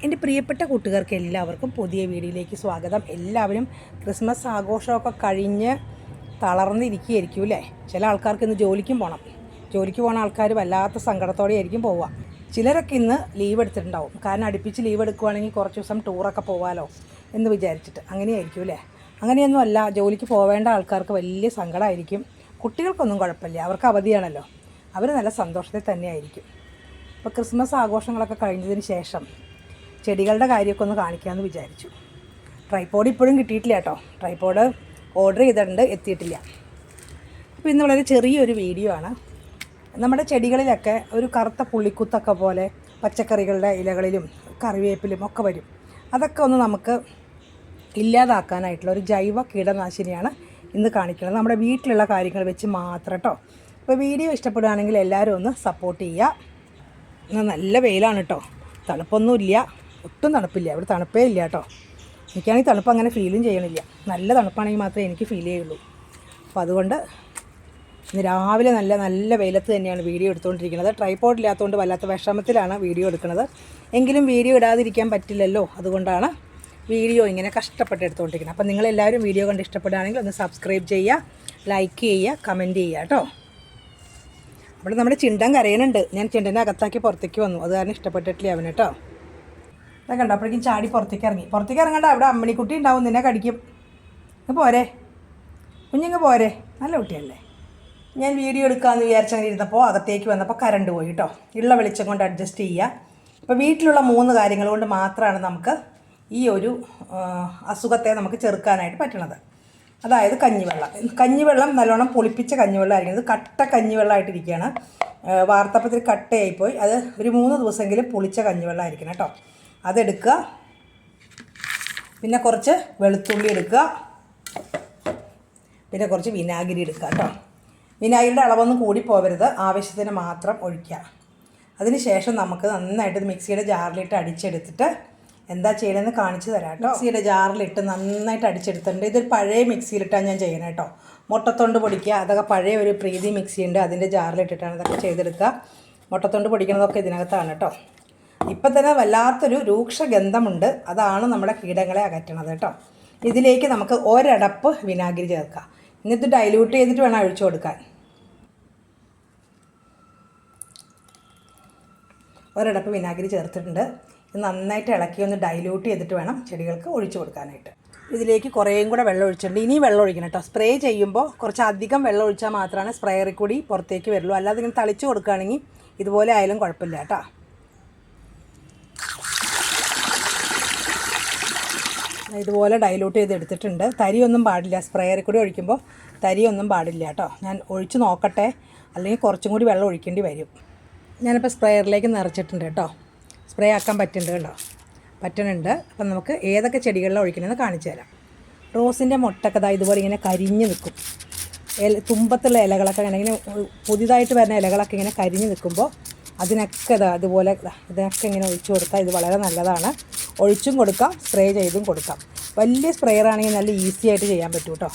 എൻ്റെ പ്രിയപ്പെട്ട കൂട്ടുകാർക്ക് എല്ലാവർക്കും പുതിയ വീഡിയോയിലേക്ക് സ്വാഗതം. എല്ലാവരും ക്രിസ്മസ് ആഘോഷമൊക്കെ കഴിഞ്ഞ് തളർന്നിരിക്കുകയായിരിക്കും അല്ലേ? ചില ആൾക്കാർക്ക് ഇന്ന് ജോലിക്കും പോകണം. ജോലിക്ക് പോകുന്ന ആൾക്കാർ വല്ലാത്ത സങ്കടത്തോടെ ആയിരിക്കും പോവുക. ചിലരൊക്കെ ഇന്ന് ലീവ് എടുത്തിട്ടുണ്ടാവും. കാരണം അടുപ്പിച്ച് ലീവ് എടുക്കുകയാണെങ്കിൽ കുറച്ച് ദിവസം ടൂറൊക്കെ പോകാമല്ലോ എന്ന് വിചാരിച്ചിട്ട്. അങ്ങനെയായിരിക്കും അല്ലേ? അങ്ങനെയൊന്നും അല്ല. ജോലിക്ക് പോവേണ്ട ആൾക്കാർക്ക് വലിയ സങ്കടമായിരിക്കും. കുട്ടികൾക്കൊന്നും കുഴപ്പമില്ല, അവർക്ക് അവധിയാണല്ലോ. അവർ നല്ല സന്തോഷത്തിൽ തന്നെയായിരിക്കും. അപ്പോൾ ക്രിസ്മസ് ആഘോഷങ്ങളൊക്കെ കഴിഞ്ഞതിന് ശേഷം ചെടികളുടെ കാര്യമൊക്കെ ഒന്ന് കാണിക്കാമെന്ന് വിചാരിച്ചു. ട്രൈപോഡ് ഇപ്പോഴും കിട്ടിയിട്ടില്ല കേട്ടോ. ട്രൈപോഡ് ഓർഡർ ചെയ്തിട്ടുണ്ട്, എത്തിയിട്ടില്ല. അപ്പോൾ ഇന്ന് വളരെ ചെറിയൊരു വീഡിയോ ആണ്. നമ്മുടെ ചെടികളിലൊക്കെ ഒരു കറുത്ത പുള്ളിക്കുത്തൊക്കെ പോലെ പച്ചക്കറികളുടെ ഇലകളിലും കറിവേപ്പിലും ഒക്കെ വരും. അതൊക്കെ ഒന്ന് നമുക്ക് ഇല്ലാതാക്കാനായിട്ടുള്ള ഒരു ജൈവ കീടനാശിനിയാണ് ഇന്ന് കാണിക്കുന്നത്. നമ്മുടെ വീട്ടിലുള്ള കാര്യങ്ങൾ വെച്ച് മാത്രം കേട്ടോ. അപ്പോൾ വീഡിയോ ഇഷ്ടപ്പെടുകയാണെങ്കിൽ എല്ലാവരും ഒന്ന് സപ്പോർട്ട് ചെയ്യുക. ഇന്ന് നല്ല വെയിലാണ് കേട്ടോ. തണുപ്പൊന്നുമില്ല, ഒട്ടും തണുപ്പില്ല. ഇവിടെ തണുപ്പേ ഇല്ല കേട്ടോ. എനിക്കാണെങ്കിൽ തണുപ്പ് അങ്ങനെ ഫീലും ചെയ്യണില്ല. നല്ല തണുപ്പാണെങ്കിൽ മാത്രമേ എനിക്ക് ഫീൽ ചെയ്യുള്ളൂ. അപ്പോൾ അതുകൊണ്ട് ഇന്ന് രാവിലെ നല്ല വെയിലത്ത് തന്നെയാണ് വീഡിയോ എടുത്തുകൊണ്ടിരിക്കുന്നത്. ട്രൈപോഡ് ഇല്ലാത്തതുകൊണ്ട് വല്ലാത്ത വിഷമത്തിലാണ് വീഡിയോ എടുക്കുന്നത്. എങ്കിലും വീഡിയോ ഇടാതിരിക്കാൻ പറ്റില്ലല്ലോ, അതുകൊണ്ടാണ് വീഡിയോ ഇങ്ങനെ കഷ്ടപ്പെട്ട് എടുത്തുകൊണ്ടിരിക്കുന്നത്. അപ്പോൾ നിങ്ങളെല്ലാവരും വീഡിയോ കണ്ട് ഇഷ്ടപ്പെടുകയാണെങ്കിൽ ഒന്ന് സബ്സ്ക്രൈബ് ചെയ്യുക, ലൈക്ക് ചെയ്യുക, കമൻറ്റ് ചെയ്യുക കേട്ടോ. അവിടെ നമ്മുടെ ചിണ്ടൻ കരയണുണ്ട്. ഞാൻ ചിണ്ടനെ അകത്താക്കി പുറത്തേക്ക് വന്നു, അത് കാരണം ഇഷ്ടപ്പെട്ടിട്ടില്ല അവന് കേട്ടോ. അതൊക്കെ കണ്ടോ, അപ്പോഴേക്കും ചാടി പുറത്തേക്ക് ഇറങ്ങണ്ട. അവിടെ അമ്മണിക്കുട്ടി ഉണ്ടാവും, നിന്നെ കടിക്കും. ഇങ്ങ് പോരെ കുഞ്ഞിങ്ങ് പോരെ, നല്ല കുട്ടിയല്ലേ. ഞാൻ വീഡിയോ എടുക്കാമെന്ന് വിചാരിച്ചങ്ങനെ ഇരുന്നപ്പോൾ അകത്തേക്ക് വന്നപ്പോൾ കറണ്ട് പോയി കേട്ടോ. ഉള്ള വെളിച്ചം കൊണ്ട് അഡ്ജസ്റ്റ് ചെയ്യുക. ഇപ്പോൾ വീട്ടിലുള്ള 3 കാര്യങ്ങൾ കൊണ്ട് മാത്രമാണ് നമുക്ക് ഈ ഒരു അസുഖത്തെ നമുക്ക് ചെറുക്കാനായിട്ട് പറ്റണത്. അതായത് കഞ്ഞിവെള്ളം നല്ലോണം പുളിപ്പിച്ച കഞ്ഞിവെള്ളമായിരിക്കും. ഇത് കട്ട കഞ്ഞിവെള്ളമായിട്ടിരിക്കുകയാണ്. വാർത്തപ്പത്തിൽ കട്ടയായിപ്പോയി. അത് ഒരു 3 ദിവസമെങ്കിലും പുളിച്ച കഞ്ഞിവെള്ളമായിരിക്കണം കേട്ടോ. അതെടുക്കുക. പിന്നെ കുറച്ച് വെളുത്തുള്ളി എടുക്കുക. പിന്നെ കുറച്ച് വിനാഗിരി എടുക്കുക കേട്ടോ. വിനാഗിരിയുടെ അളവൊന്നും കൂടി പോകരുത്, ആവശ്യത്തിന് മാത്രം ഒഴിക്കുക. അതിന് ശേഷം നമുക്ക് നന്നായിട്ട് മിക്സിയുടെ ജാറിലിട്ട് അടിച്ചെടുത്തിട്ട് എന്താ ചെയ്യണമെന്ന് കാണിച്ചു തരാം കേട്ടോ. മിക്സിയുടെ ജാറിലിട്ട് നന്നായിട്ട് അടിച്ചെടുത്തിട്ടുണ്ട്. ഇതൊരു പഴയ മിക്സിയിലിട്ടാണ് ഞാൻ ചെയ്യണം കേട്ടോ. മുട്ടത്തൊണ്ട് പൊടിക്കുക, അതൊക്കെ പഴയ ഒരു പ്രീതി മിക്സി ഉണ്ട്, അതിൻ്റെ ജാറിലിട്ടിട്ടാണ് ഇതൊക്കെ ചെയ്തെടുക്കുക. മുട്ടത്തൊണ്ട് പൊടിക്കുന്നതൊക്കെ ഇതിനകത്താണ് കേട്ടോ. ഇപ്പം തന്നെ വല്ലാത്തൊരു രൂക്ഷ ഗന്ധമുണ്ട്, അതാണ് നമ്മുടെ കീടങ്ങളെ അകറ്റണത് കേട്ടോ. ഇതിലേക്ക് നമുക്ക് ഒരടപ്പ് വിനാഗിരി ചേർക്കാം. എന്നിട്ട് ഡൈല്യൂട്ട് ചെയ്തിട്ട് വേണം ഒഴിച്ചു കൊടുക്കാൻ. ഒരടപ്പ് വിനാഗിരി ചേർത്തിട്ടുണ്ട്. ഇത് നന്നായിട്ട് ഇളക്കി ഒന്ന് ഡൈല്യൂട്ട് ചെയ്തിട്ട് വേണം ചെടികൾക്ക് ഒഴിച്ചു കൊടുക്കാനായിട്ട്. ഇതിലേക്ക് കുറേയും കൂടെ വെള്ളം ഒഴിച്ചിട്ടുണ്ട്. ഇനി വെള്ളം ഒഴിക്കണം കേട്ടോ. സ്പ്രേ ചെയ്യുമ്പോൾ കുറച്ച് അധികം വെള്ളം ഒഴിച്ചാൽ മാത്രമാണ് സ്പ്രേയറിൽ കൂടി പുറത്തേക്ക് വരുള്ളൂ. അല്ലാതെ ഇങ്ങനെ തളിച്ച് കൊടുക്കുകയാണെങ്കിൽ ഇതുപോലെ ആയാലും കുഴപ്പമില്ല കേട്ടോ. ഇതുപോലെ ഡൈല്യൂട്ട് ചെയ്ത് എടുത്തിട്ടുണ്ട്. തരിയൊന്നും പാടില്ല, സ്പ്രേയറിൽ കൂടി ഒഴിക്കുമ്പോൾ തരിയൊന്നും പാടില്ല കേട്ടോ. ഞാൻ ഒഴിച്ച് നോക്കട്ടെ, അല്ലെങ്കിൽ കുറച്ചും കൂടി വെള്ളം ഒഴിക്കേണ്ടി വരും. ഞാനിപ്പോൾ സ്പ്രേയറിലേക്ക് നിറച്ചിട്ടുണ്ട് കേട്ടോ. സ്പ്രേ ആക്കാൻ പറ്റുന്നുണ്ട്. അപ്പം നമുക്ക് ഏതൊക്കെ ചെടികളിലാണ് ഒഴിക്കണമെന്ന് കാണിച്ചു തരാം. റോസിൻ്റെ മുട്ടൊക്കെ ഇതുപോലെ ഇങ്ങനെ കരിഞ്ഞ് നിൽക്കും. തുമ്പത്തുള്ള ഇലകളൊക്കെ ഇങ്ങനെ പുതിയതായിട്ട് വരുന്ന ഇലകളൊക്കെ ഇങ്ങനെ കരിഞ്ഞ് നിൽക്കുമ്പോൾ അതിനൊക്കെ അതുപോലെ ഇതിനൊക്കെ ഇങ്ങനെ ഒഴിച്ചു കൊടുത്താൽ ഇത് വളരെ നല്ലതാണ്. ഒഴിച്ചും കൊടുക്കാം, സ്പ്രേ ചെയ്തും കൊടുക്കാം. വലിയ സ്പ്രേയറാണെങ്കിൽ നല്ല ഈസി ആയിട്ട് ചെയ്യാൻ പറ്റും കേട്ടോ.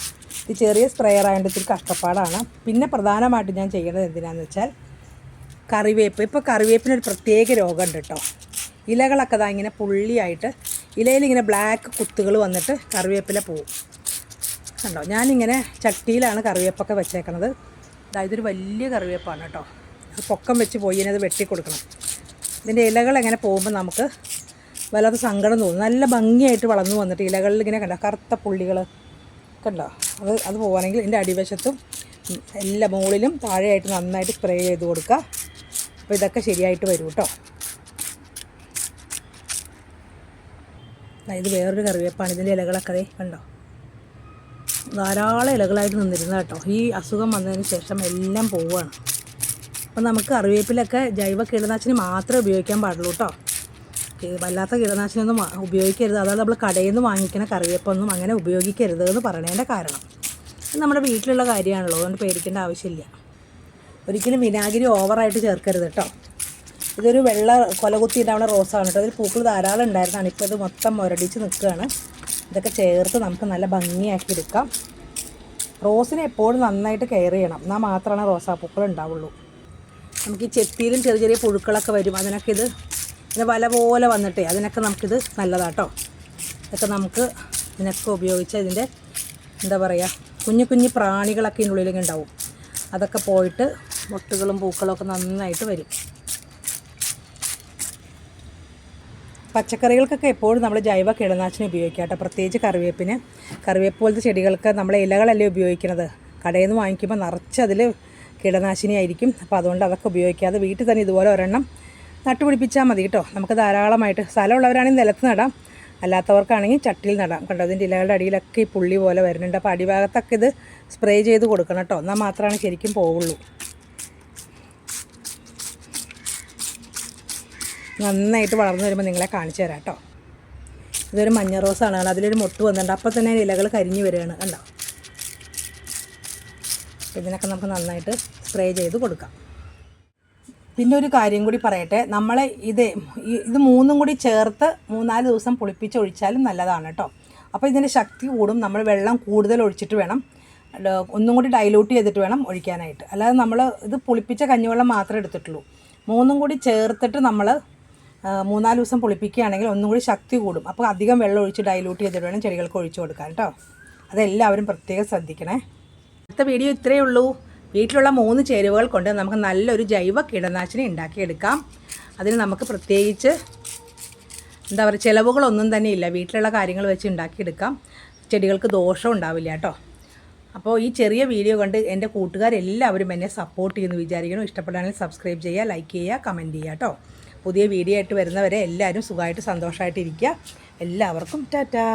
ഇത് ചെറിയ സ്പ്രേയർ ആയതുകൊണ്ട് ഇത്തിരി കഷ്ടപ്പാടാണ്. പിന്നെ പ്രധാനമായിട്ട് ഞാൻ ചെയ്യുന്നത് എന്തിനാണെന്ന് വെച്ചാൽ കറിവേപ്പ്. ഇപ്പോൾ കറിവേപ്പിനൊരു പ്രത്യേക രോഗമുണ്ട് കേട്ടോ. ഇലകളൊക്കെ ഇങ്ങനെ പുള്ളിയായിട്ട് ഇലയിലിങ്ങനെ ബ്ലാക്ക് കുത്തുകൾ വന്നിട്ട് കറിവേപ്പില പോവും കണ്ടോ. ഞാനിങ്ങനെ ചട്ടിയിലാണ് കറിവേപ്പൊക്കെ വെച്ചേക്കണത്. ഇതൊരു വലിയ കറിവേപ്പാണ് കേട്ടോ. അത് പൊക്കം വെച്ച് പോയി അത് വെട്ടിക്കൊടുക്കണം. ഇതിൻ്റെ ഇലകൾ എങ്ങനെ പോകുമ്പോൾ നമുക്ക് വല്ലാത്ത സങ്കടം തോന്നും. നല്ല ഭംഗിയായിട്ട് വളർന്നു വന്നിട്ട് ഇലകളിൽ ഇങ്ങനെ കണ്ടോ കറുത്ത പുള്ളികൾ കണ്ടോ. അത് പോകാനെങ്കിൽ ഇതിൻ്റെ അടിവശത്തും എല്ലാ മുകളിലും താഴെയായിട്ട് നന്നായിട്ട് സ്പ്രേ ചെയ്ത് കൊടുക്കുക. അപ്പോൾ ഇതൊക്കെ ശരിയായിട്ട് വരും കേട്ടോ. ഇത് വേറൊരു കറിവേപ്പാണ്. ഇതിൻ്റെ ഇലകളൊക്കെ കണ്ടോ ധാരാളം ഇലകളായിട്ട് നിന്നിരുന്നത് കേട്ടോ. ഈ അസുഖം വന്നതിന് ശേഷം എല്ലാം പോവുകയാണ്. അപ്പോൾ നമുക്ക് കറിവേപ്പിലൊക്കെ ജൈവ കീടനാശിനി മാത്രമേ ഉപയോഗിക്കാൻ പാടുള്ളൂ കേട്ടോ. വല്ലാത്ത കീടനാശിനിയൊന്നും ഉപയോഗിക്കരുത്. അതായത് നമ്മൾ കടയിൽ നിന്ന് വാങ്ങിക്കുന്ന കറിവേപ്പൊന്നും അങ്ങനെ ഉപയോഗിക്കരുത് എന്ന് പറയണതിൻ്റെ കാരണം നമ്മുടെ വീട്ടിലുള്ള കാര്യമാണല്ലോ, അതുകൊണ്ട് പേടിക്കേണ്ട ആവശ്യമില്ല. ഒരിക്കലും വിനാഗിരി ഓവറായിട്ട് ചേർക്കരുത് കേട്ടോ. ഇതൊരു വെള്ള കൊലകുത്തിയിട്ടാവുന്ന റോസാണ് കേട്ടോ. അതിൽ പൂക്കൾ ധാരാളം ഉണ്ടായിരുന്നതാണ്. ഇപ്പോൾ ഇത് മൊത്തം മുരടിച്ച് നിൽക്കുകയാണ്. ഇതൊക്കെ ചേർത്ത് നമുക്ക് നല്ല ഭംഗിയാക്കി എടുക്കാം. റോസിനെ എപ്പോഴും നന്നായിട്ട് കെയർ ചെയ്യണം, എന്നാൽ മാത്രമാണ് റോസാപ്പൂക്കൾ ഉണ്ടാവുള്ളൂ. നമുക്ക് ഈ ചെത്തിയിലും ചെറിയ പുഴുക്കളൊക്കെ വരും. അതിനൊക്കെ ഇത് പിന്നെ വല പോലെ വന്നിട്ടേ അതിനൊക്കെ നമുക്കിത് നല്ലതാട്ടോ. ഇതൊക്കെ നമുക്ക് ഇതിനൊക്കെ ഉപയോഗിച്ച് ഇതിൻ്റെ എന്താ പറയുക കുഞ്ഞു കുഞ്ഞു പ്രാണികളൊക്കെ ഇതിൻ്റെ ഉള്ളിലേക്ക് ഉണ്ടാവും. അതൊക്കെ പോയിട്ട് മുട്ടുകളും പൂക്കളും ഒക്കെ നന്നായിട്ട് വരും. പച്ചക്കറികൾക്കൊക്കെ എപ്പോഴും നമ്മൾ ജൈവ കീടനാശിനി ഉപയോഗിക്കാം കേട്ടോ. പ്രത്യേകിച്ച് കറിവേപ്പ് പോലത്തെ ചെടികൾക്ക് നമ്മൾ ഇലകളല്ലേ ഉപയോഗിക്കുന്നത്. കടയിൽ നിന്ന് വാങ്ങിക്കുമ്പോൾ നിറച്ച് അതിൽ കീടനാശിനി ആയിരിക്കും. അപ്പോൾ അതുകൊണ്ട് അതൊക്കെ ഉപയോഗിക്കാതെ വീട്ടിൽ തന്നെ ഇതുപോലെ ഒരെണ്ണം നട്ടുപിടിപ്പിച്ചാൽ മതി കേട്ടോ. നമുക്ക് ധാരാളമായിട്ട് സ്ഥലമുള്ളവരാണെങ്കിൽ നിലത്ത് നടാം, അല്ലാത്തവർക്കാണെങ്കിൽ ചട്ടിയിൽ നടാം. കണ്ടോ ഇതിൻ്റെ ഇലകളുടെ അടിയിലൊക്കെ ഈ പുള്ളി പോലെ വരുന്നുണ്ട്. അപ്പോൾ അടിഭാഗത്തൊക്കെ ഇത് സ്പ്രേ ചെയ്ത് കൊടുക്കണം കേട്ടോ, എന്നാൽ മാത്രമാണ് ശരിക്കും പോവുള്ളൂ. നന്നായിട്ട് വളർന്നു വരുമ്പോൾ നിങ്ങളെ കാണിച്ചു തരാം കേട്ടോ. ഇതൊരു മഞ്ഞ റോസാണ്, അതിലൊരു മൊട്ട് വന്നിട്ടുണ്ട്. അപ്പോൾ തന്നെ ഇലകൾ കരിഞ്ഞു വരികയാണ് കണ്ടോ. ഇതിനൊക്കെ നമുക്ക് നന്നായിട്ട് സ്പ്രേ ചെയ്ത് കൊടുക്കാം. പിന്നെ ഒരു കാര്യം കൂടി പറയട്ടെ, നമ്മൾ ഇത് മൂന്നും കൂടി ചേർത്ത് 3-4 ദിവസം പുളിപ്പിച്ചൊഴിച്ചാലും നല്ലതാണ് കേട്ടോ. അപ്പോൾ ഇതിൻ്റെ ശക്തി കൂടും. നമ്മൾ വെള്ളം കൂടുതൽ ഒഴിച്ചിട്ട് വേണം, ഒന്നും കൂടി ഡൈലൂട്ട് ചെയ്തിട്ട് വേണം ഒഴിക്കാനായിട്ട്. അല്ലാതെ നമ്മൾ ഇത് പുളിപ്പിച്ച കഞ്ഞിവെള്ളം മാത്രമേ എടുത്തിട്ടുള്ളൂ. മൂന്നും കൂടി ചേർത്തിട്ട് നമ്മൾ 3-4 ദിവസം പുളിപ്പിക്കുകയാണെങ്കിൽ ഒന്നും കൂടി ശക്തി കൂടും. അപ്പോൾ അധികം വെള്ളം ഒഴിച്ച് ഡൈലൂട്ട് ചെയ്തിട്ട് വേണം ചെടികൾക്ക് ഒഴിച്ചു കൊടുക്കാൻ കേട്ടോ. അതെല്ലാവരും പ്രത്യേകം ശ്രദ്ധിക്കണേ. അടുത്ത വീഡിയോ ഇത്രയേ ഉള്ളൂ. വീട്ടിലുള്ള 3 ചേരുവകൾ കൊണ്ട് നമുക്ക് നല്ലൊരു ജൈവ കീടനാശിനി ഉണ്ടാക്കിയെടുക്കാം. അതിന് നമുക്ക് പ്രത്യേകിച്ച് എന്താ പറയുക ചിലവുകളൊന്നും തന്നെ ഇല്ല. വീട്ടിലുള്ള കാര്യങ്ങൾ വെച്ച് ഉണ്ടാക്കിയെടുക്കാം. ചെടികൾക്ക് ദോഷം ഉണ്ടാവില്ല കേട്ടോ. അപ്പോൾ ഈ ചെറിയ വീഡിയോ കണ്ട് എൻ്റെ കൂട്ടുകാരെല്ലാവരും എന്നെ സപ്പോർട്ട് ചെയ്യുന്നു വിചാരിക്കണം. ഇഷ്ടപ്പെടുകയാണെങ്കിൽ സബ്സ്ക്രൈബ് ചെയ്യുക, ലൈക്ക് ചെയ്യുക, കമൻറ്റ് ചെയ്യുക കേട്ടോ. പുതിയ വീഡിയോ ആയിട്ട് വരുന്നവരെ എല്ലാവരും സുഖമായിട്ട് സന്തോഷമായിട്ടിരിക്കുക. എല്ലാവർക്കും ടാറ്റാ.